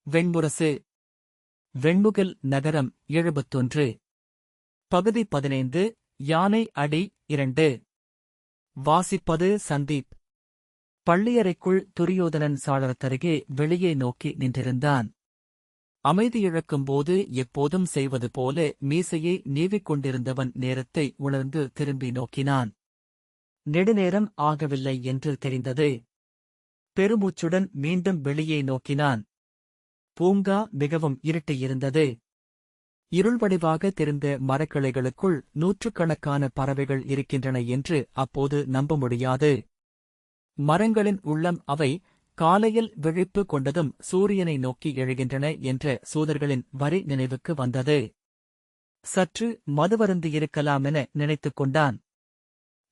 வெண்முரசு. வெண்முகில் நகரம் 71. பகுதி 15. யானை அடி 2. வாசிப்பது சந்தீப். பள்ளியறைக்குள் துரியோதனன் சாளரத்தருகே வெளியே நோக்கி நின்றிருந்தான். அமைதியிழக்கும்போது எப்போதும் செய்வது போல மீசையை நீவிக் கொண்டிருந்தவன் நேரத்தை உணர்ந்து திரும்பி நோக்கினான். நெடுநேரம் ஆகவில்லை என்று தெரிந்தது. பெருமூச்சுடன் மீண்டும் வெளியே நோக்கினான். பூங்கா மிகவும் இருட்டியிருந்தது. இருள்வடிவாக தெரிந்த மரக்கிளைகளுக்குள் நூற்றுக்கணக்கான பறவைகள் இருக்கின்றன என்று அப்போது நம்ப முடியாது. மரங்களின் உள்ளம் அவை காலையில் விழிப்பு கொண்டதும் சூரியனை நோக்கி எழுகின்றன என்ற சூதர்களின் வரி நினைவுக்கு வந்தது. சற்று மதுவருந்தியிருக்கலாமென நினைத்துக் கொண்டான்.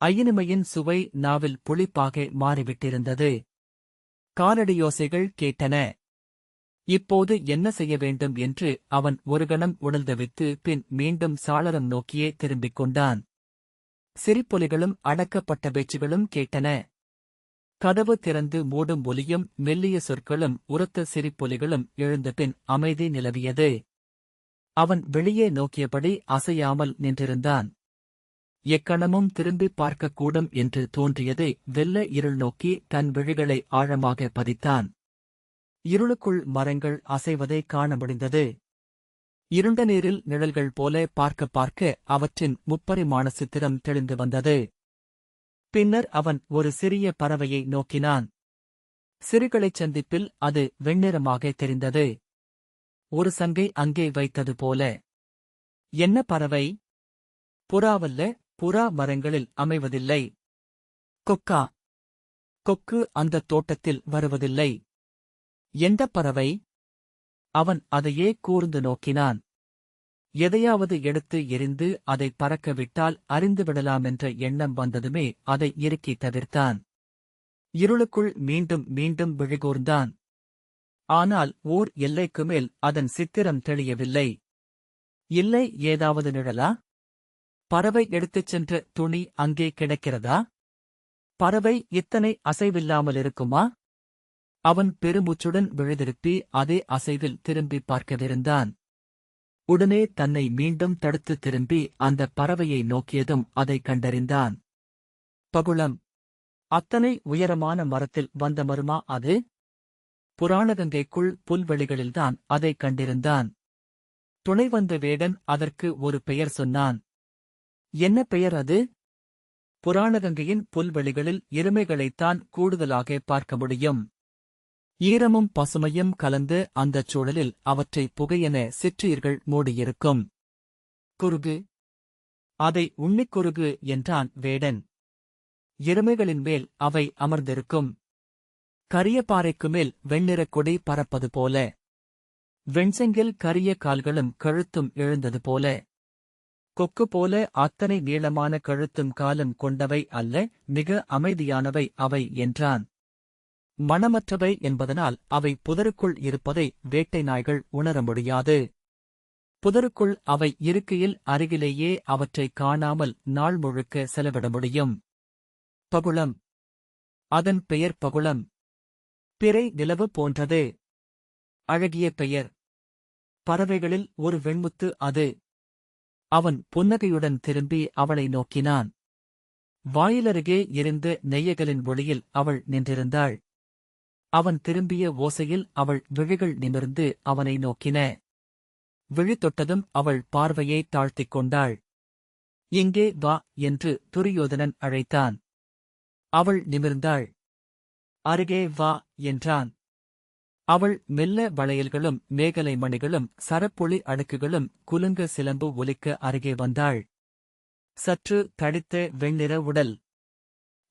ஐயினிமையின் சுவை நாவில் புளிப்பாக மாறிவிட்டிருந்தது. காலடியோசைகள் கேட்டன. இப்போது என்ன செய்ய வேண்டும் என்று அவன் ஒரு கணம் உணர்ந்துவிட்டு பின் மீண்டும் சாளரம் நோக்கியே திரும்பிக் கொண்டான். சிரிப்பொலிகளும் அடக்கப்பட்ட பேச்சுகளும் கேட்டன. கதவு திறந்து மூடும் ஒலியும் மெல்லிய சொற்களும் உரத்த சிரிப்பொலிகளும் எழுந்தபின் அமைதி நிலவியது. அவன் வெளியே நோக்கியபடி அசையாமல் நின்றிருந்தான். எக்கணமும் திரும்பி பார்க்கக்கூடும் என்று தோன்றியதை வெள்ள இருள் நோக்கி தன் விழிகளை ஆழமாக பதித்தான். இருளுக்குள் மரங்கள் அசைவதை காண முடிந்தது. இருண்ட நீரில் நிழல்கள் போல பார்க்க பார்க்க அவற்றின் முப்பரிமாண சித்திரம் தெளிந்து வந்தது. பின்னர் அவன் ஒரு சிறிய பறவையை நோக்கினான். சிறுகளைச் சந்திப்பில் அது வெண்ணிறமாக தெரிந்தது. ஒரு சங்கை அங்கே வைத்தது போல. என்ன பறவை? புறாவல்ல, புறா மரங்களில் அமைவதில்லை. கொக்கா? கொக்கு அந்தத் தோட்டத்தில் வருவதில்லை. எந்தப் பறவை? அவன் அதையே கூர்ந்து நோக்கினான். எதையாவது எடுத்து எறிந்து அதை பறக்கவிட்டால் அறிந்துவிடலாமென்ற எண்ணம் வந்ததுமே அதை இறுக்கி தவிர்த்தான். இருளுக்குள் மீண்டும் மீண்டும் விழிகூர்ந்தான். ஆனால் ஓர் எல்லைக்கு மேல் அதன் சித்திரம் தெளியவில்லை. இல்லை, ஏதாவது நிழலா? பறவை எடுத்துச் சென்ற துணி அங்கே கிடக்கிறதா? பறவை இத்தனை அசைவில்லாமலிருக்குமா? அவன் பெருமூச்சுடன் விழுதிருப்பி அதே அசைவில் திரும்பி பார்க்கவிருந்தான். உடனே தன்னை மீண்டும் தடுத்து திரும்பி அந்த பறவையை நோக்கியதும் அதை கண்டறிந்தான். பகுளம். அத்தனை உயரமான மரத்தில் வந்த மருமா அது? புராணகங்கைக்குள் புல்வெளிகளில்தான் அதை கண்டிருந்தான். துணை வந்த வேடன் அதற்கு ஒரு பெயர் சொன்னான். என்ன பெயர் அது? புராணகங்கையின் புல்வெளிகளில் எருமைகளைத்தான் கூடுதலாக பார்க்க முடியும். ஈரமும் பசுமையும் கலந்து அந்தச் சூழலில் அவற்றை புகையென சிற்றுயிர்கள் மூடியிருக்கும். குருகு. அதை உண்ணிக்குருகு என்றான் வேடன். எருமைகளின் மேல் அவை அமர்ந்திருக்கும். கரிய பாறைக்கு மேல் வெண்ணிறக் கொடி பறப்பது போல. வெண்செங்கில் கரிய கால்களும் கழுத்தும் எழுந்தது போல. கொக்கு போல அத்தனை நீளமான கழுத்தும் காலும் கொண்டவை அல்ல, மிக அமைதியானவை அவை என்றான். மணமற்றவை என்பதனால் அவை புதருக்குள் இருப்பதை வேட்டை நாய்கள் உணர முடியாது. புதருக்குள் அவை இருக்கையில் அருகிலேயே அவற்றை காணாமல் நாள் முழுக்க செலவிட முடியும். பகுளம். அதன் பெயர் பகுளம். பிறை நிலவு போன்றது. அழகிய பெயர். பறவைகளில் ஒரு வெண்முத்து அது. அவன் புன்னகையுடன் திரும்பி அவளை நோக்கினான். வாயிலருகே எரிந்த நெய்யகலின் ஒளியில் அவள் நின்றிருந்தாள். அவன் திரும்பிய ஓசையில் அவள் விழிகள் நிமிர்ந்து அவனை நோக்கின. விழி தொட்டதும் அவள் பார்வையை தாழ்த்திக் கொண்டாள். இங்கே வா என்று துரியோதனன் அழைத்தான். அவள் நிமிர்ந்தாள். அருகே வா என்றான். அவள் மெல்ல வளையல்களும் மேகலை மணிகளும் சரப்பொளி அடுக்குகளும் குலுங்க சிலம்பு ஒலிக்க அருகே வந்தாள். சற்று தடித்த வெண்ணிற உடல்.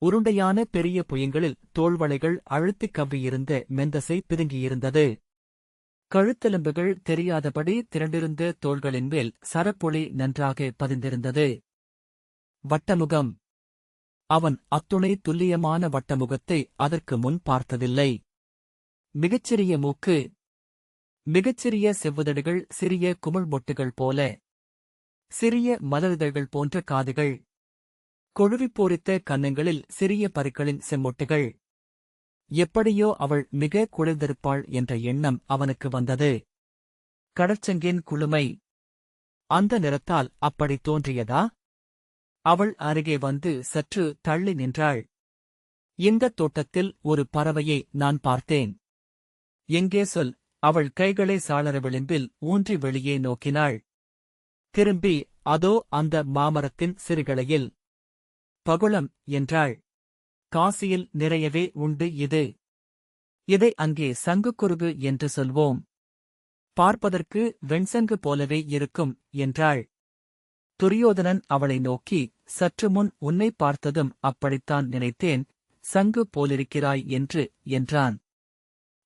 உருண்டையான பெரிய புயங்களில் தோள்வளைகள் அழுத்திக் கவ்வியிருந்த மெந்தசை பிதுங்கியிருந்தது. கழுத்தெலும்புகள் தெரியாதபடி திரண்டிருந்த தோள்களின் மேல் சரப்பொளி நன்றாக பதிந்திருந்தது. வட்டமுகம். அவன் அத்துணை துல்லியமான வட்டமுகத்தை அதற்கு முன் பார்த்ததில்லை. மிகச்சிறிய மூக்கு. மிகச்சிறிய செவ்வுதடுகள் சிறிய குமிழ்மொட்டுகள் போல. சிறிய மலரிதழ்கள் போன்ற காதுகள். கொழுவிப்போரித்த கன்னங்களில் சிறிய பருக்களின் செம்மொட்டுகள். எப்படியோ அவள் மிக குளிர்ந்திருப்பாள் என்ற எண்ணம் அவனுக்கு வந்தது. கடற்சங்கின் குளுமை அந்த நிறத்தால் அப்படி தோன்றியதா? அவள் அருகே வந்து சற்று தள்ளி நின்றாள். இந்தத் தோட்டத்தில் ஒரு பறவையை நான் பார்த்தேன். எங்கே சொல்? அவள் கைகளை சாளர விளிம்பில் ஊன்றி வெளியே நோக்கினாள். திரும்பி அதோ அந்த மாமரத்தின் சிறுகிளையில். பகுளம் என்றாள். காசியில் நிறையவே உண்டு இது. இதை அங்கே சங்குக்குருகு என்று சொல்வோம். பார்ப்பதற்கு வெண்சங்கு போலவே இருக்கும் என்றாள். துரியோதனன் அவளை நோக்கி, சற்று முன் உன்னை பார்த்ததும் அப்படித்தான் நினைத்தேன், சங்கு போலிருக்கிறாய் என்றான்.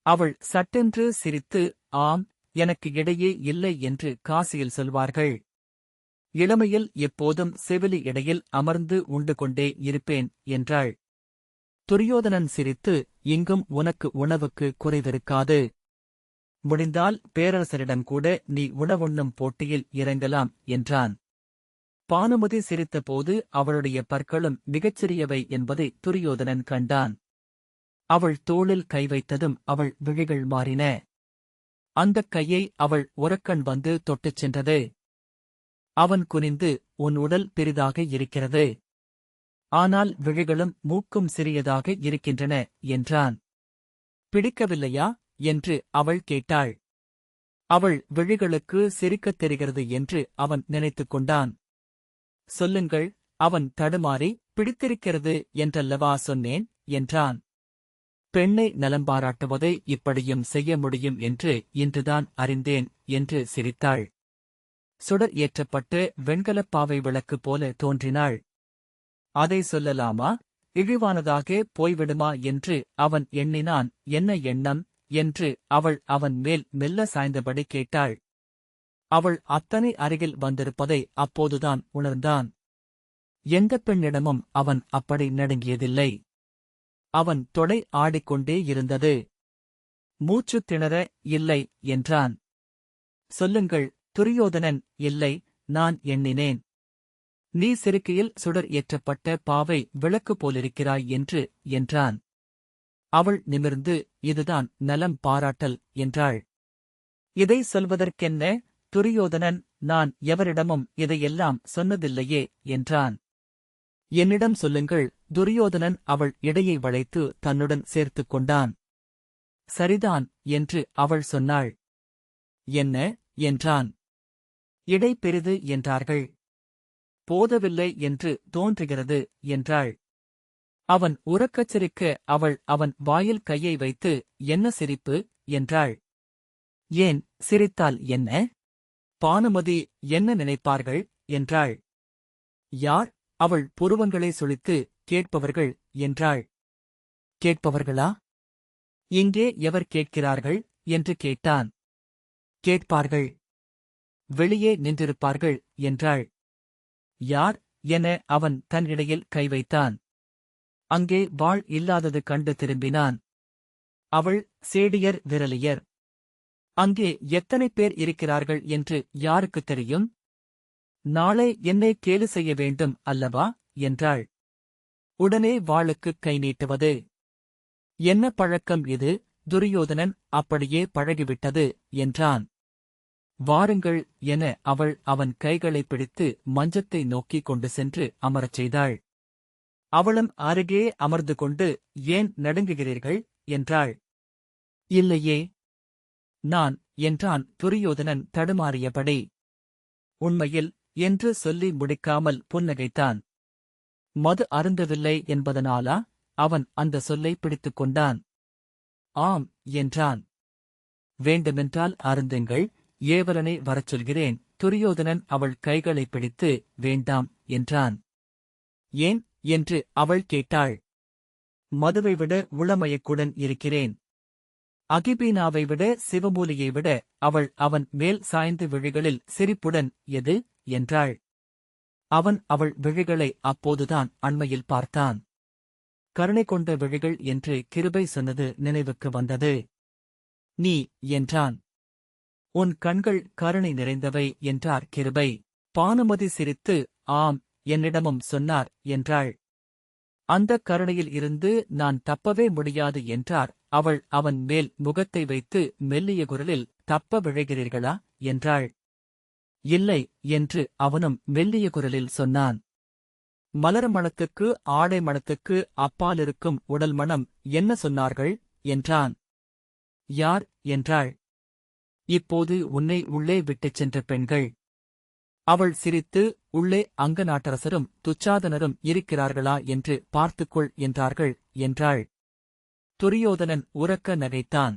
அவள் சட்டென்று சிரித்து, ஆம், எனக்கு இடையே இல்லை என்று காசியில் சொல்வார்கள். இளமையில் எப்போதும் செவிலி இடையில் அமர்ந்து உண்டு கொண்டே இருப்பேன் என்றாள். துரியோதனன் சிரித்து, இங்கும் உனக்கு உணவுக்கு குறைவிருக்காது. முடிந்தால் பேரரசரிடம் கூட நீ உணவுண்ணும் போட்டியில் இறங்கலாம் என்றான். பானுமதி சிரித்தபோது அவளுடைய பற்களும் மிகச்சிறியவை என்பதை துரியோதனன் கண்டான். அவள் தோளில் கை வைத்ததும் அவள் விழிகள் மாறின. அந்தக் கையை அவள் உரக்கண் வந்து தொட்டுச் சென்றது. அவன் குனிந்து, உன் உடல் பெரிதாக இருக்கிறது. ஆனால் விழிகளும் மூக்கும் சிறியதாக இருக்கின்றன என்றான். பிடிக்கவில்லையா என்று அவள் கேட்டாள். அவள் விழிகளுக்கு சிரிக்கத் தெரிகிறது என்று அவன் நினைத்துக் கொண்டான். சொல்லுங்கள், அவன் தடுமாறி, பிடித்திருக்கிறது என்றல்லவா சொன்னேன் என்றான். பெண்ணை நலம்பாராட்டுவதை இப்படியும் செய்ய முடியும் என்று இன்றுதான் அறிந்தேன் என்று சிரித்தாள். சுடர் ஏற்றப்பட்டு வெண்கலப் பாவை விளக்கு போல தோன்றினாள். அதை சொல்லலாமா? இழிவானதாக போய்விடுமா என்று அவன் எண்ணினான். என்ன எண்ணம் என்று அவள் அவன் மேல் மெல்ல சாய்ந்தபடி கேட்டாள். அவள் அத்தனை அருகில் வந்திருப்பதை அப்போதுதான் உணர்ந்தான். எந்தப் பெண்ணிடமும் அவன் அப்படி நடுங்கியதில்லை. அவன் தொடை ஆடிக்கொண்டே இருந்தது. மூச்சு திணற, இல்லை என்றான். சொல்லுங்கள், துரியோதனன். இல்லை, நான் எண்ணினேன். நீ சிறுக்கையில் சுடர் ஏற்றப்பட்ட பாவை விளக்கு போலிருக்கிறாய் என்றான். அவள் நிமிர்ந்து, இதுதான் நலம் பாராட்டல் என்றாள். இதை சொல்வதற்கென்ன, துரியோதனன்? நான் எவரிடமும் இதையெல்லாம் சொன்னதில்லையே என்றான். என்னிடம் சொல்லுங்கள். துரியோதனன் அவள் இடையை வளைத்து தன்னுடன் சேர்த்துக் கொண்டான். சரிதான் என்று அவள் சொன்னாள். என்ன என்றான். இடை பெரிது என்றார்கள். போதவில்லை என்று தோன்றுகிறது என்றாள். அவன் உரக்கச் சிரிக்க அவள் அவன் வாயில் கையை வைத்து, என்ன சிரிப்பு என்றாள். ஏன், சிரித்தால் என்ன? பானுமதி என்ன நினைப்பார்கள் என்றாள். யார்? அவள் புருவங்களை சுளித்து, கேட்பவர்கள் என்றாள். கேட்பவர்களா? இங்கே எவர் கேட்கிறார்கள் என்று கேட்டான். கேட்பார்கள். வெளியே நின்றிருப்பார்கள் என்றாள். யார் என அவன் தன் இடையில் கை வைத்தான். அங்கே வாள் இல்லாதது கண்டு திரும்பினான். அவள், சேடியர் விரலியர். அங்கே எத்தனை பேர் இருக்கிறார்கள் என்று யாருக்குத் தெரியும்? நாளை என்னை கேலி செய்ய வேண்டும் அல்லவா என்றாள். உடனே வாளுக்குக் கை நீட்டுவது என்ன பழக்கம் இது? துரியோதனன் அப்படியே பழகிவிட்டது என்றான். வாருங்கள் என அவள் அவன் கைகளை பிடித்து மஞ்சத்தை நோக்கிக் கொண்டு சென்று அமரச் செய்தாள். அவளும் அருகே அமர்ந்து கொண்டு, ஏன் நடுங்குகிறீர்கள் என்றாள். இல்லையே. நான் என்றான் துரியோதனன் தடுமாறியபடி. உண்மையில் என்று சொல்லி முடிக்காமல் புன்னகைத்தான். மது அருந்தவில்லை என்பதனாலா? அவன் அந்த சொல்லை பிடித்துக் கொண்டான். ஆம் என்றான். வேண்டுமென்றால் அருந்துங்கள், ஏவலனை வரச் சொல்கிறேன். துரியோதனன் அவள் கைகளை பிடித்து, வேண்டாம் என்றான். ஏன் என்று அவள் கேட்டாள். மதுவை விட உளமயக்குடன் இருக்கிறேன். அகிபீனாவை விட சிவமூலியை விட அவள் அவன் மேல் சாய்ந்து விழிகளில் சிரிப்புடன், எது என்றாள். அவன் அவள் விழிகளை அப்போதுதான் அண்மையில் பார்த்தான். கருணை கொண்ட விழிகள் என்று கிருபை சொன்னது நினைவுக்கு வந்தது. நீ என்றான். உன் கண்கள் கருணை நிறைந்தவை என்றார் கிருபை. பானுமதி சிரித்து, ஆம், என்னிடமும் சொன்னார் என்றாள். அந்தக் கருணையில் இருந்து நான் தப்பவே முடியாது என்றார். அவள் அவன் மேல் முகத்தை வைத்து மெல்லிய குரலில், தப்ப விழைகிறீர்களா என்றாள். இல்லை என்று அவனும் மெல்லிய குரலில் சொன்னான். மலர் மணத்துக்கு ஆடை மணத்துக்கு அப்பாலிருக்கும் உடல் மணம் என்ன சொன்னார்கள் என்றான். யார் என்றாள். இப்போது உன்னை உள்ளே விட்டுச் சென்ற பெண்கள். அவள் சிரித்து, உள்ளே அங்க நாட்டரசரும் துச்சாதனரும் இருக்கிறார்களா என்று பார்த்துக்கொள் என்றார்கள் என்றாள். துரியோதனன் உரக்க நகைத்தான்.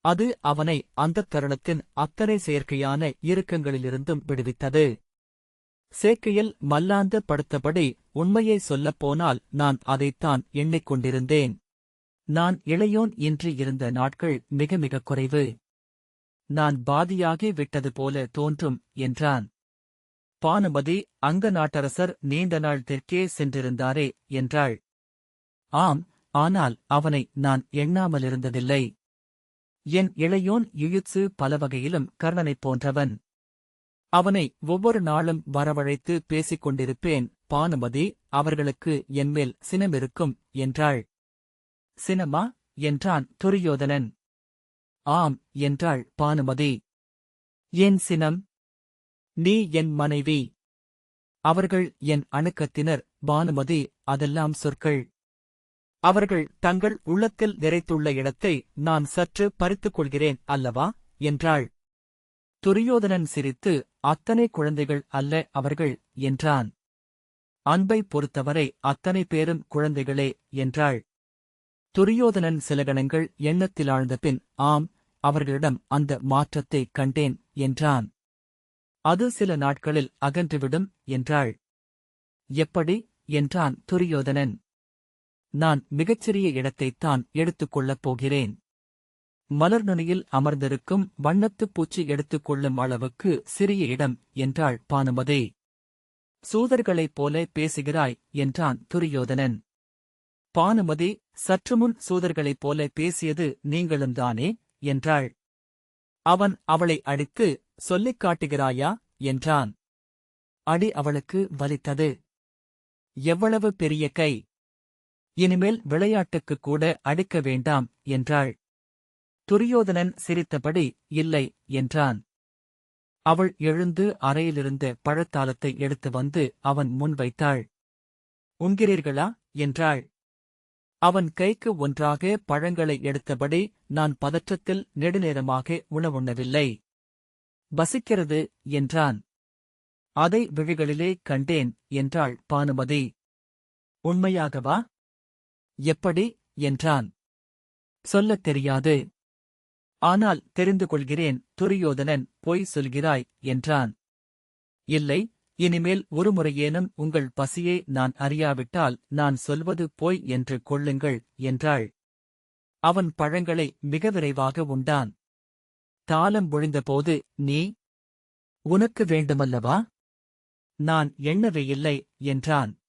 அது அவனை அந்தத் தருணத்தின் அத்தனை செயற்கையான இறுக்கங்களிலிருந்தும் விடுவித்தது. சேக்கையில் மல்லாந்து படுத்தபடி, உண்மையை சொல்லப்போனால் நான் அதைத்தான் எண்ணிக் கொண்டிருந்தேன். நான் இளையோன் இன்றி இருந்த நாட்கள் மிக மிக குறைவு. நான் பாதியாகி விட்டது போல தோன்றும் என்றான். பானுமதி, அங்க நாட்டரசர் நீண்ட நாள் தெற்கே சென்றிருந்தாரே என்றாள். ஆம், ஆனால் அவனை நான் எண்ணாமலிருந்ததில்லை. என் இளையோன் இழுத்து பல வகையிலும் கர்ணனைப் போன்றவன். அவனை ஒவ்வொரு நாளும் வரவழைத்து பேசிக் கொண்டிருப்பேன். பானுமதி, அவர்களுக்கு என்மேல் சினமிருக்கும் என்றாள். சினமா என்றான் துரியோதனன். ஆம் என்றாள் பானுமதி. ஏன் சினம்? நீ என் மனைவி. அவர்கள் என் அணுக்கத்தினர். பானுமதி, அதெல்லாம் சொற்கள். அவர்கள் தங்கள் உள்ளத்தில் நிறைத்துள்ள இடத்தை நான் சற்று பறித்துக் கொள்கிறேன் அல்லவா என்றாள். துரியோதனன் சிரித்து, அத்தனை குழந்தைகள் அல்ல அவர்கள் என்றான். அன்பை பொறுத்தவரை அத்தனை பேரும் குழந்தைகளே என்றாள். துரியோதனன் சில கணங்கள் எண்ணத்திலாழ்ந்த பின், ஆம், அவர்களிடம் அந்த மாற்றத்தைக் கண்டேன் என்றான். அது சில நாட்களில் அகன்றுவிடும் என்றாள். எப்படி என்றான் துரியோதனன். நான் மிகச்சிறிய இடத்தைத்தான் எடுத்துக்கொள்ளப் போகிறேன். மலர் நுனியில் அமர்ந்திருக்கும் வண்ணத்துப் பூச்சி எடுத்துக்கொள்ளும் அளவுக்கு சிறிய இடம் என்றாள் பானுமதி. சூதர்களைப் போல பேசுகிறாய் என்றான் துரியோதனன். பானுமதி, சற்றுமுன் சூதர்களைப் போல பேசியது நீங்களும்தானே என்றாள். அவன் அவளை அடித்து, சொல்லிக் காட்டுகிறாயா என்றான். அடி அவளுக்கு வலித்தது. எவ்வளவு பெரிய கை! இனிமேல் விளையாட்டுக்குக் கூட அடிக்க வேண்டாம் என்றாள். துரியோதனன் சிரித்தபடி, இல்லை என்றான். அவள் எழுந்து அறையிலிருந்த பழத்தாளத்தை எடுத்து வந்து அவன் முன் வைத்தாள். உண்கிறீர்களா என்றாள். அவன் கைக்கு ஒன்றாக பழங்களை எடுத்தபடி, நான் பதற்றத்தில் நெடுநேரமாக உணவுண்ணவில்லை. பசிக்கிறது என்றான். அதை விழிகளிலே கண்டேன் என்றாள் பானுமதி. உண்மையாகவா? எப்படி என்றான். சொல்லத் தெரியாது. ஆனால் தெரிந்து கொள்கிறேன். துரியோதனன், பொய் சொல்கிறாய் என்றான். இல்லை, இனிமேல் ஒருமுறையேனும் உங்கள் பசியை நான் அறியாவிட்டால் நான் சொல்வது பொய் என்று கொள்ளுங்கள் என்றாள். அவன் பழங்களை மிக விரைவாக உண்டான். தாளம் ஒழிந்தபோது, நீ உனக்கு வேண்டுமல்லவா? நான் எண்ணவே இல்லை என்றான்.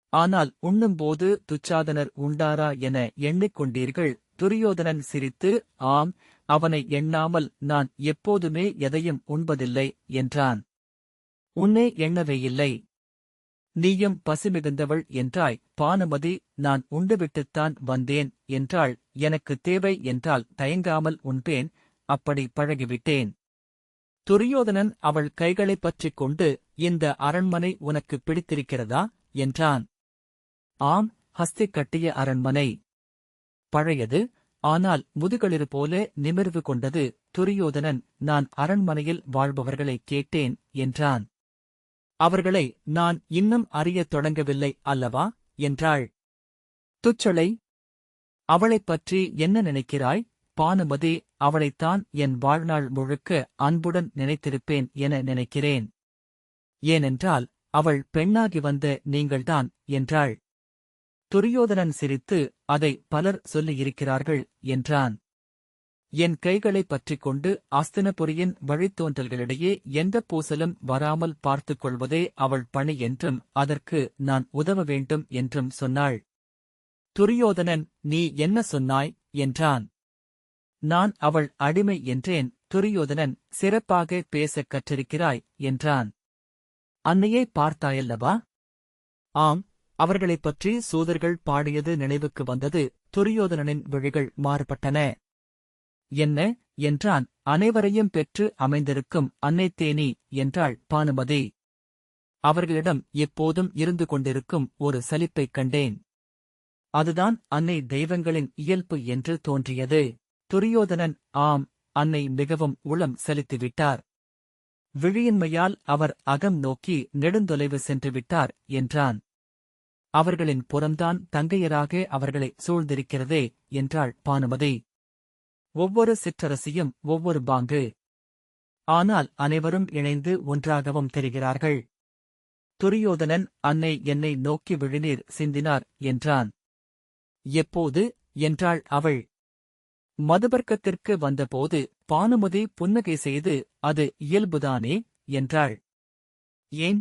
ஆனால் உண்ணும்போது துச்சாதனர் உண்டாரா என எண்ணிக்கொண்டீர்கள். துரியோதனன் சிரித்து, ஆம், அவனை எண்ணாமல் நான் எப்போதுமே எதையும் உண்பதில்லை என்றான். உன்னே எண்ணவே இல்லை. நீயும் பசிமிகுந்தவள் என்றாய். பானுமதி, நான் உண்டுவிட்டுத்தான் வந்தேன் என்றாள். எனக்கு தேவை என்றால் தயங்காமல் உண்பேன். அப்படி பழகிவிட்டேன். துரியோதனன் அவள் கைகளைப் பற்றிக் கொண்டு, இந்த அரண்மனை உனக்கு பிடித்திருக்கிறதா என்றான். ஆம், ஹஸ்தி கட்டிய அரண்மனை. பழையது, ஆனால் முதுகளிறு போல நிமிர்வு கொண்டது. துரியோதனன், நான் அரண்மனையில் வாழ்பவர்களைக் கேட்டேன் என்றான். அவர்களை நான் இன்னும் அறியத் தொடங்கவில்லை அல்லவா என்றாள். துச்சளை, அவளைப் பற்றி என்ன நினைக்கிறாய்? பானுமதி, அவளைத்தான் என் வாழ்நாள் முழுக்க அன்புடன் நினைத்திருப்பேன் என நினைக்கிறேன். ஏனென்றால் அவள் பெண்ணாகி வந்த நீங்கள்தான் என்றாள். துரியோதனன் சிரித்து, அதை பலர் சொல்லியிருக்கிறார்கள் என்றான். என் கைகளைப் பற்றிக் கொண்டு அஸ்தினபுரியின் வழித்தோன்றல்களிடையே எந்தப் பூசலும் வராமல் பார்த்துக் கொள்வதே அவள் பணி என்றும் அதற்கு நான் உதவ வேண்டும் என்றும் சொன்னாள். துரியோதனன், நீ என்ன சொன்னாய் என்றான். நான் அவள் அடிமை என்றேன். துரியோதனன், சிறப்பாக பேசக் கற்றிருக்கிறாய் என்றான். அன்னையை பார்த்தாயல்லவா? ஆம், அவர்களைப் பற்றி சூதர்கள் பாடியது நினைவுக்கு வந்தது. துரியோதனனின் விழிகள் மாறுபட்டன. என்ன என்றான். அனைவரையும் பெற்று அமைந்திருக்கும் அன்னை தேனி என்றாள் பானுமதி. அவர்களிடம் எப்போதும் இருந்து கொண்டிருக்கும் ஒரு சலிப்பைக் கண்டேன். அதுதான் அன்னை தெய்வங்களின் இயல்பு என்று தோன்றியது. துரியோதனன் ஆம், அன்னை மிகவும் உளம் செலுத்திவிட்டார். விழியின்மையால் அவர் அகம் நோக்கி நெடுந்தொலைவு சென்றுவிட்டார் என்றான். அவர்களின் புறம்தான் தங்கையராக அவர்களை சூழ்ந்திருக்கிறதே என்றாள் பானுமதி. ஒவ்வொரு சிற்றரசியும் ஒவ்வொரு பாங்கு. ஆனால் அனைவரும் இணைந்து ஒன்றாகவும் தெரிகிறார்கள். துரியோதனன் அன்னை என்னை நோக்கி விழிநீர் சிந்தினார் என்றான். எப்போது என்றாள் அவள். மதுபர்க்கத்திற்கு வந்தபோது பானுமதி புன்னகை செய்து அது இயல்புதானே என்றாள். ஏன்?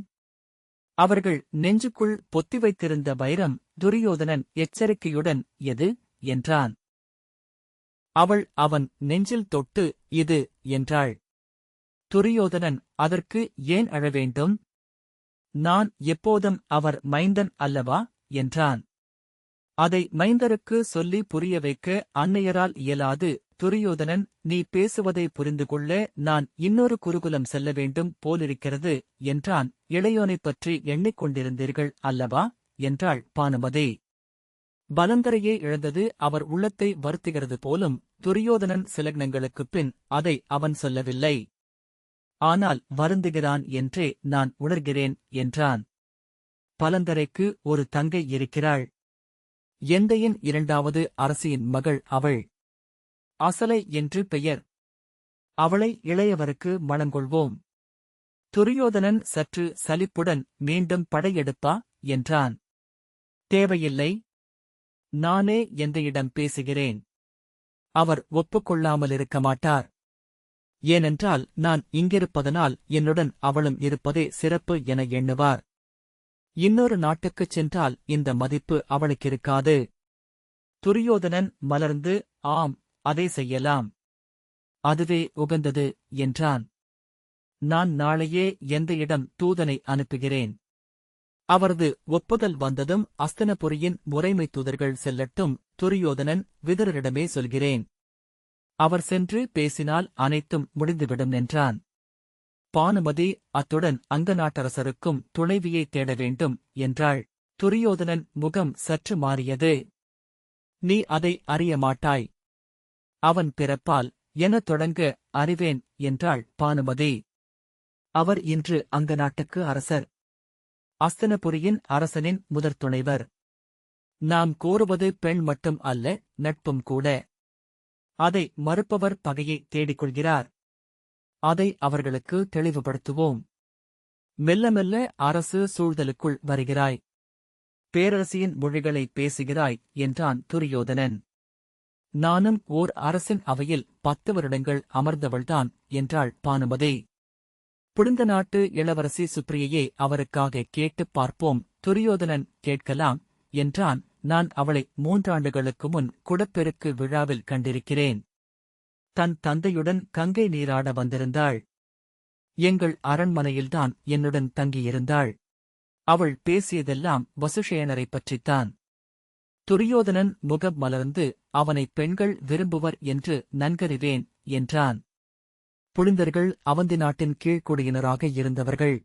அவர்கள் நெஞ்சுக்குள் பொத்தி வைத்திருந்த வைரம். துரியோதனன் எச்சரிக்கையுடன் எது என்றான். அவள் அவன் நெஞ்சில் தொட்டு இது என்றாள். துரியோதனன் அதற்கு ஏன் அழவேண்டும்? நான் எப்போதும் அவர் மைந்தன் அல்லவா என்றான். அதை மைந்தருக்கு சொல்லி புரிய வைக்க அன்னையரால் இயலாது. துரியோதனன் நீ பேசுவதை புரிந்து கொள்ள நான் இன்னொரு குருகுலம் செல்ல வேண்டும் போலிருக்கிறது என்றான். இளையோனைப் பற்றி எண்ணிக்கொண்டிருந்தீர்கள் அல்லவா என்றாள் பானுமதி. பலந்தரையே இழந்தது அவர் உள்ளத்தை வருத்துகிறது போலும். துரியோதனன் சிலக்னங்களுக்குப் பின் அதை அவன் சொல்லவில்லை. ஆனால் வருந்துகிறான் என்றே நான் உணர்கிறேன் என்றான். பலந்தரைக்கு ஒரு தங்கை இருக்கிறாள். எந்தையின் இரண்டாவது அரசியின் மகள் அவள். அசலை என்று பெயர். அவளை இளையவருக்கு மணங்கொள்வோம். துரியோதனன் சற்று சலிப்புடன் மீண்டும் படையெடுப்பா என்றான். தேவையில்லை. நானே எந்தையிடம் பேசுகிறேன். அவர் ஒப்புக்கொள்ளாமலிருக்க மாட்டார். ஏனென்றால் நான் இங்கிருப்பதனால் என்னுடன் அவளும் இருப்பதே சிறப்பு என எண்ணுவார். இன்னொரு நாட்டுக்குச் சென்றால் இந்த மதிப்பு அவளுக்கிருக்காது. துரியோதனன் மலர்ந்து ஆம், அதை செய்யலாம். அதுவே உகந்தது என்றான். நான் நாளையே எந்தையிடம் தூதனை அனுப்புகிறேன். அவரது ஒப்புதல் வந்ததும் அஸ்தினபுரியின் முறைமை தூதர்கள் செல்லட்டும். துரியோதனன் விதுரரிடமே சொல்கிறேன். அவர் சென்று பேசினால் அனைத்தும் முடிந்துவிடும் என்றான். பானுமதி அத்துடன் அங்க நாட்டரசருக்கும் துணைவியை தேட வேண்டும் என்றாள். துரியோதனன் முகம் சற்று மாறியது. நீ அதை அறிய மாட்டாய். அவன் பிறப்பால் எனத் தொடங்க அறிவேன் என்றாள் பானுமதி. அவர் இன்று அங்க நாட்டுக்கு அரசர். அஸ்தினபுரியின் அரசனின் முதற் துணைவர். நாம் கோருவது பெண் மட்டும் அல்ல, நட்பும் கூட. அதை மறுப்பவர் பகையை தேடிக்கொள்கிறார். அதை அவர்களுக்கு தெளிவுபடுத்துவோம். மெல்ல மெல்ல அரசு சூழ்தலுக்குள் வருகிறாய். பேரரசியின் மொழிகளை பேசுகிறாய் என்றான் துரியோதனன். நானும் ஓர் அரசின் அவையில் 10 வருடங்கள் அமர்ந்தவள்தான் என்றாள் பானுமதி. புடிந்த நாட்டு இளவரசி சுப்ரியையே அவருக்காக கேட்டுப் பார்ப்போம். துரியோதனன் கேட்கலாம் என்றான். நான் அவளை 3 ஆண்டுகளுக்கு முன் குடப்பெருக்கு விழாவில் கண்டிருக்கிறேன். தன் தந்தையுடன் கங்கை நீராட வந்திருந்தாள். எங்கள் அரண்மனையில்தான் என்னுடன் தங்கியிருந்தாள். அவள் பேசியதெல்லாம் வசுஷேனரைப் பற்றித்தான். துரியோதனன் முகம் மலர்ந்து அவனை பெண்கள் விரும்புவர் என்று நன்கறிவேன் என்றான். புலிந்தர்கள் அவந்தி நாட்டின் கீழ்க்குடியினராக இருந்தவர்கள்.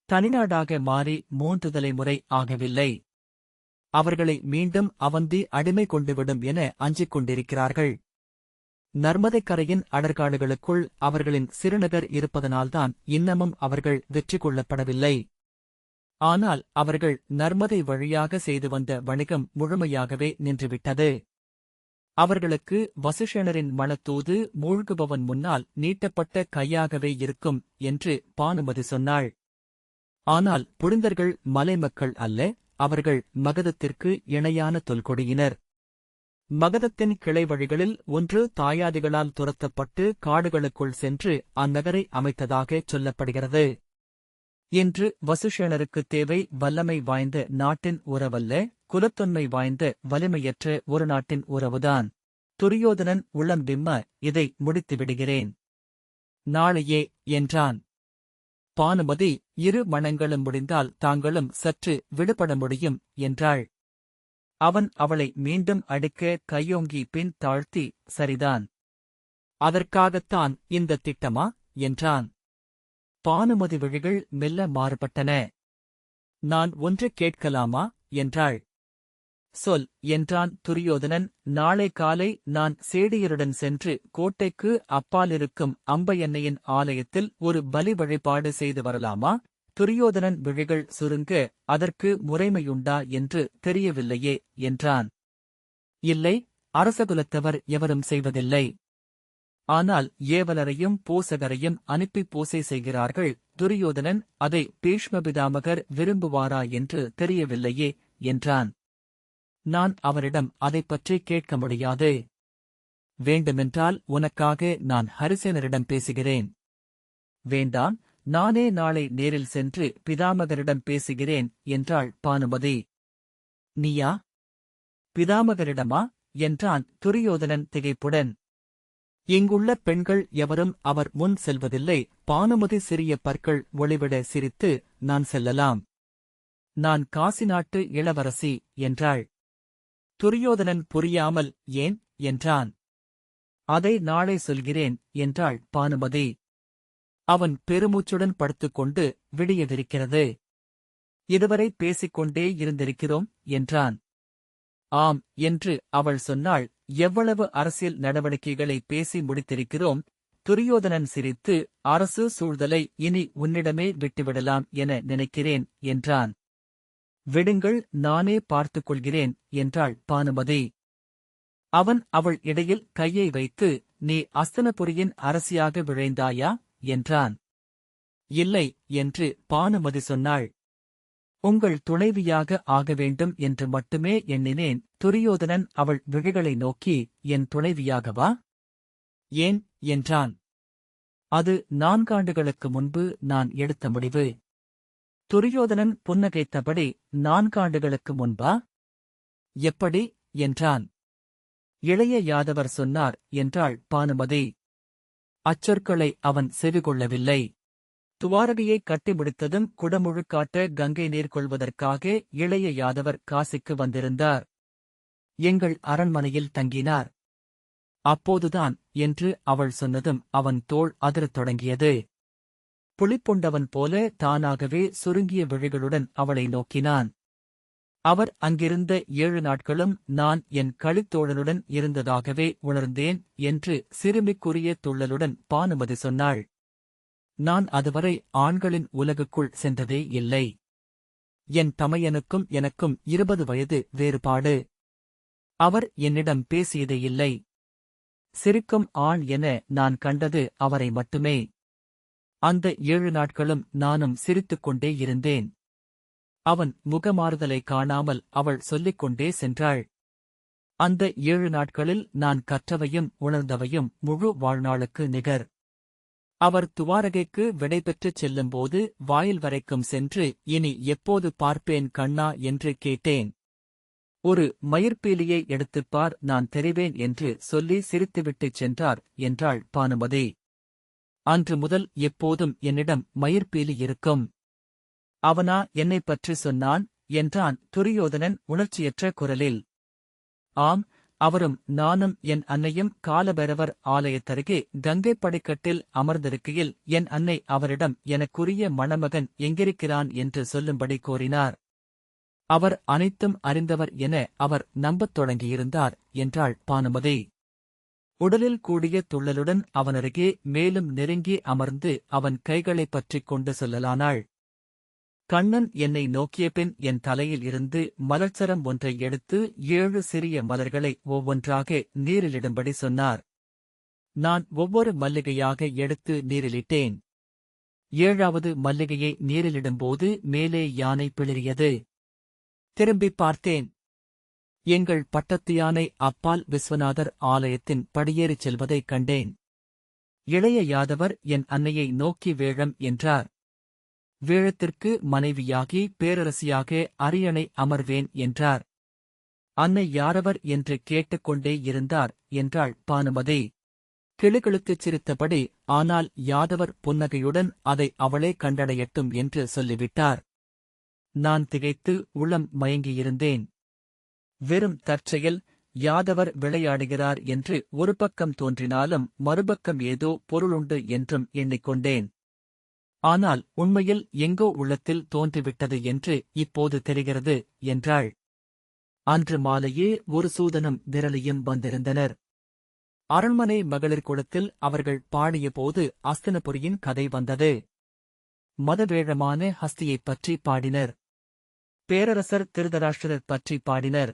தனிநாடாக மாறி 3 தலைமுறை ஆகவில்லை. அவர்களை மீண்டும் அவந்தி அடிமை கொண்டுவிடும் என அஞ்சிக் கொண்டிருக்கிறார்கள். நர்மதைக் கரையின் அடர்காடுகளுக்குள் அவர்களின் சிறுநகர் இருப்பதனால்தான் இன்னமும் அவர்கள் வெற்றி கொள்ளப்படவில்லை. ஆனால் அவர்கள் நர்மதை வழியாக செய்து வந்த வணிகம் முழுமையாகவே நின்றுவிட்டது. அவர்களுக்கு வசுஷேனரின் மணத்தூது மூழ்குபவன் முன்னால் நீட்டப்பட்ட கையாகவே இருக்கும் என்று பானுமதி சொன்னாள். ஆனால் புலிந்தர்கள் மலைமக்கள் அல்ல, அவர்கள் மகதத்திற்கு இணையான தொல்கொடியினர். மகதத்தின் கிளை வழிகளில் ஒன்று தாயாதிகளால் துரத்தப்பட்டு காடுகளுக்குள் சென்று அந்நகரை அமைத்ததாகச் சொல்லப்படுகிறது. இன்று வசுஷேனருக்குத் தேவை வல்லமை வாய்ந்த நாட்டின் உறவல்ல, குலத்தொன்மை வாய்ந்த வலிமையற்ற ஒரு நாட்டின் உறவுதான். துரியோதனன் உளம் விம்ம இதை முடித்து விடுகிறேன். நாளையே என்றான். பானுமதி, இரு மணங்களும் முடிந்தால் தாங்களும் சற்று விடுபட முடியும் என்றாள். அவன் அவளை மீண்டும் அடிக்க கையோங்கி பின் தாழ்த்தி, சரிதான். அதற்காகத்தான் இந்த திட்டமா என்றான். பானுமதி விழிகள் மெல்ல மாறுபட்டன. நான் ஒன்று கேட்கலாமா என்றாள். சொல் என்றான் துரியோதனன். நாளை காலை நான் சேடியருடன் சென்று கோட்டைக்கு அப்பாலிருக்கும் அம்பயன்னையின் ஆலயத்தில் ஒரு பலி வழிபாடு செய்து வரலாமா? துரியோதனன் விழிகள் சுருங்க, அதற்கு முறைமையுண்டா என்று தெரியவில்லையே என்றான். இல்லை, அரசகுலத்தவர் எவரும் செய்வதில்லை. ஆனால் ஏவலரையும் பூசகரையும் அனுப்பி பூசை செய்கிறார்கள். துரியோதனன் அதை பீஷ்மபிதாமகர் விரும்புவாரா என்று தெரியவில்லையே என்றான். நான் அவரிடம் அதைப்பற்றி கேட்க முடியாது. வேண்டுமென்றால் உனக்காக நான் ஹரிசேனரிடம் பேசுகிறேன். வேண்டாம், நானே நாளை நேரில் சென்று பிதாமகரிடம் பேசுகிறேன் என்றாள் பானுமதி. நீயா? பிதாமகரிடமா என்றான் துரியோதனன் திகைப்புடன். இங்குள்ள பெண்கள் எவரும் அவர் முன் செல்வதில்லை. பானுமதி சிறிய பற்கள் ஒளிவிட சிரித்து, நான் செல்லலாம். நான் காசி நாட்டு இளவரசி என்றாள். துரியோதனன் புரியாமல், ஏன் என்றான். அதை நாளை சொல்கிறேன் என்றாள் பானுமதி. அவன் பெருமூச்சுடன் படுத்துக்கொண்டு, விடியவிருக்கிறது. இதுவரை பேசிக்கொண்டே இருந்திருக்கிறோம் என்றான். ஆம் என்று அவள் சொன்னாள். எவ்வளவு அரசியல் நடவடிக்கைகளை பேசி முடித்திருக்கிறோம். துரியோதனன் சிரித்து, அரசு சூழ்தலை இனி உன்னிடமே விட்டுவிடலாம் என நினைக்கிறேன் என்றான். விடுங்கள், நானே பார்த்துக் கொள்கிறேன் என்றாள் பானுமதி. அவன் அவள் இடையில் கையை வைத்து, நீ அஸ்தனபுரியின் அரசியாக விழைந்தாயா என்றான். இல்லை என்று பானுமதி சொன்னாள். உங்கள் துணைவியாக ஆக வேண்டும் என்று மட்டுமே எண்ணினேன். துரியோதனன் அவள் விழிகளை நோக்கி, என் துணைவியாகவா? ஏன் என்றான். அது 4 ஆண்டுகளுக்கு முன்பு நான் எடுத்த முடிவு. துரியோதனன் புன்னகைத்தபடி, 4 ஆண்டுகளுக்கு முன்பா? எப்படி என்றான். இளைய யாதவர் சொன்னார் என்றாள் பானுமதி. அச்சொற்களை அவன் செவிகொள்ளவில்லை. துவாரகையை கட்டி முடித்ததும் குடமுழுக்காட்ட கங்கை நீர் கொள்வதற்காக இளைய யாதவர் காசிக்கு வந்திருந்தார். எங்கள் அரண்மனையில் தங்கினார். அப்போதுதான் என்று அவள் சொன்னதும் அவன் தோள் அதிரத் தொடங்கியது. புளிப்புண்டவன் போல தானாகவே சுருங்கிய விழிகளுடன் அவளை நோக்கினான். அவர் அங்கிருந்த 7 நாட்களும் நான் என் களித்தோழனுடன் இருந்ததாகவே உணர்ந்தேன் என்று சிறுமிக்குரிய துள்ளலுடன் பானுமதி சொன்னாள். நான் அதுவரை ஆண்களின் உலகுக்குள் சென்றதே இல்லை. என் தமையனுக்கும் எனக்கும் 20 வயது வேறுபாடு. அவர் என்னிடம் பேசியதே இல்லை. சிரிக்கும் ஆண் என நான் கண்டது அவரை மட்டுமே. அந்த 7 நாட்களும் நானும் சிரித்துக்கொண்டே இருந்தேன். அவன் முகமாறுதலை காணாமல் அவள் சொல்லிக்கொண்டே சென்றாள். அந்த 7 நாட்களில் நான் கற்றவையும் உணர்ந்தவையும் முழு வாழ்நாளுக்கு நிகர். அவர் துவாரகைக்கு விடைபெற்றுச் செல்லும்போது வாயில் வரைக்கும் சென்று, இனி எப்போது பார்ப்பேன் கண்ணா என்று கேட்டேன். ஒரு மயிர்பீலியை எடுத்துப்பார், நான் தெரிவேன் என்று சொல்லி சிரித்துவிட்டுச் சென்றார் என்றாள் பானுமதி. அன்று முதல் எப்போதும் என்னிடம் மயிர்பீலி இருக்கும். அவனா என்னைப் பற்றி சொன்னான் என்றான் துரியோதனன் உணர்ச்சியற்ற குரலில். ஆம், அவரும் நானும் என் அன்னையும் காலபைரவர் ஆலயத்தருகே கங்கை படிக்கட்டில் அமர்ந்திருக்கையில் என் அன்னை அவரிடம் எனக்குரிய மணமகன் எங்கிருக்கிறான் என்று சொல்லும்படி கோரினார். அவர் அனைத்தும் அறிந்தவர் என அவர் நம்பத் தொடங்கியிருந்தார் என்றாள் பானுமதி. உடலில் கூடிய துள்ளலுடன் அவனருகே மேலும் நெருங்கி அமர்ந்து அவன் கைகளைப் பற்றிக் கொண்டு சொல்லலானாள். கண்ணன் என்னை நோக்கியபின் என் தலையில் இருந்து மலர்ச்சரம் ஒன்றை எடுத்து 7 சிறிய மலர்களை ஒவ்வொன்றாக நீரிலிடும்படி சொன்னார். நான் ஒவ்வொரு மல்லிகையாக எடுத்து நீரிலிட்டேன். 7வது மல்லிகையை நீரிலிடும்போது மேலே யானை பிளிரியது. திரும்பிப் பார்த்தேன். எங்கள் பட்டத்து யானை அப்பால் விஸ்வநாதர் ஆலயத்தின் படியேறிச் செல்வதைக் கண்டேன். இளைய யாதவர் என் அன்னையை நோக்கி வேழம் என்றார். வேழத்திற்கு மனைவியாகி பேரரசியாக அரியணை அமர்வேன் என்றார். அன்னை யாரவர் என்று கேட்டுக்கொண்டே இருந்தார் என்றாள் பானுமதி. கிளுகிளுத்துச் சிரித்தபடி, ஆனால் யாதவர் புன்னகையுடன் அதை அவளே கண்டடையட்டும் என்று சொல்லிவிட்டார். நான் திகைத்து உளம் மயங்கியிருந்தேன். வெறும் தற்செயல், யாதவர் விளையாடுகிறார் என்று ஒரு பக்கம் தோன்றினாலும் மறுபக்கம் ஏதோ பொருளுண்டு என்றும் எண்ணிக்கொண்டேன். ஆனால் உண்மையில் எங்கோ உள்ளத்தில் தோன்றிவிட்டது என்று இப்போது தெரிகிறது என்றாள். அன்று மாலையே ஒரு சூதனும் விரலியும் வந்திருந்தனர். அரண்மனை மகளிர் குளத்தில் அவர்கள் பாடியபோது அஸ்தினபுரியின் கதை வந்தது. மதவேழமான ஹஸ்தியைப் பற்றி பாடினர். பேரரசர் திருதராஷ்டிரர் பற்றி பாடினர்.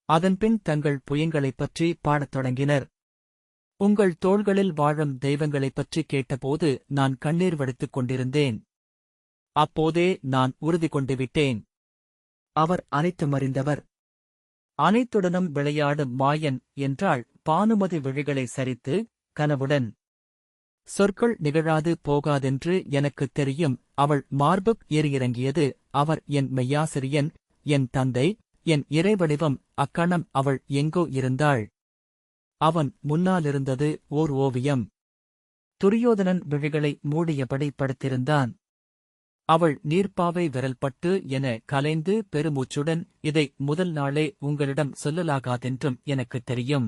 அதன்பின் தங்கள் புயங்களைப் பற்றி பாடத் தொடங்கினர். உங்கள் தோள்களில் வாழும் தெய்வங்களைப் பற்றி கேட்டபோது நான் கண்ணீர் வடித்துக் கொண்டிருந்தேன். அப்போதே நான் உறுதி கொண்டு விட்டேன். அவர் அனைத்தும் அறிந்தவர், அனைத்துடனும் விளையாடும் மாயன் என்றாள் பானுமதி விழிகளை சரித்து, கனவுடன். சொற்கள் நிகழாது போகாதென்று எனக்குத் தெரியும். அவள் மார்புக் ஏறியிறங்கியது. அவர் என் மெய்யாசிரியன், என் தந்தை, என் இறைவடிவம். அக்கணம் அவள் எங்கோ இருந்தாள். அவன் முன்னாலிருந்தது ஓர் ஓவியம். துரியோதனன் விழிகளை மூடியபடி படுத்திருந்தான். அவள் நீர்ப்பாவை விரல்பட்டு என கலைந்து பெருமூச்சுடன், இதை முதல் நாளே உங்களிடம் சொல்லலாகாதென்றும் எனக்குத் தெரியும்.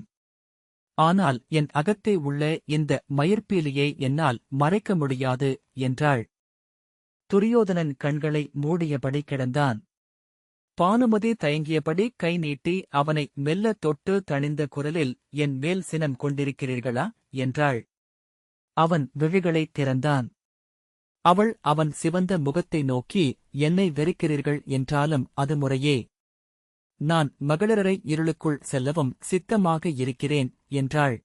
ஆனால் என் அகத்தே உள்ள இந்த மயிர்பீலியை என்னால் மறைக்க முடியாது என்றாள். துரியோதனன் கண்களை மூடியபடி கிடந்தான். பானுமதி தயங்கியபடி கை நீட்டி அவனை மெல்ல தொட்டு தணிந்த குரலில், என் மேல் சினம் கொண்டிருக்கிறீர்களா என்றாள். அவன் விழிகளைத் திறந்தான். அவள் அவன் சிவந்த முகத்தை நோக்கி, என்னை வெறுக்கிறீர்கள் என்றாலும் அது முறையே. நான் மகளிரரை இருளுக்குள் செல்லவும் சித்தமாக இருக்கிறேன் என்றாள்.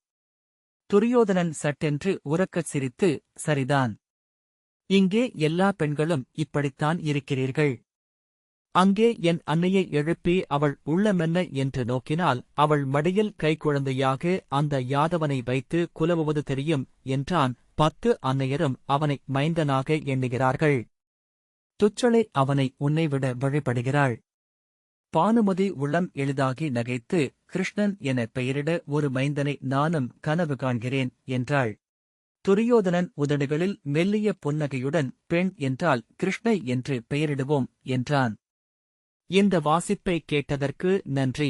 துரியோதனன் சட்டென்று உரக்கச் சிரித்து, சரிதான். இங்கே எல்லா பெண்களும் இப்படித்தான் இருக்கிறீர்கள். அங்கே என் அன்னையை எழுப்பி அவள் உள்ளமென்ன என்று நோக்கினால் அவள் மடியில் கைக்குழந்தையாக அந்த யாதவனை வைத்து குலவுவது தெரியும் என்றான். 10 அன்னையரும் அவனை மைந்தனாக எண்ணுகிறார்கள். துச்சளை அவனை உன்னைவிட வழிபடுகிறாள். பானுமதி உள்ளம் எளிதாகி நகைத்து, கிருஷ்ணன் என பெயரிட ஒரு மைந்தனை நானும் கனவு காண்கிறேன் என்றாள். துரியோதனன் உதடுகளில் மெல்லிய புன்னகையுடன், பெண் என்றால் கிருஷ்ணை என்று பெயரிடுவோம் என்றான். இந்த வாசிப்பை கேட்டதற்கு நன்றி.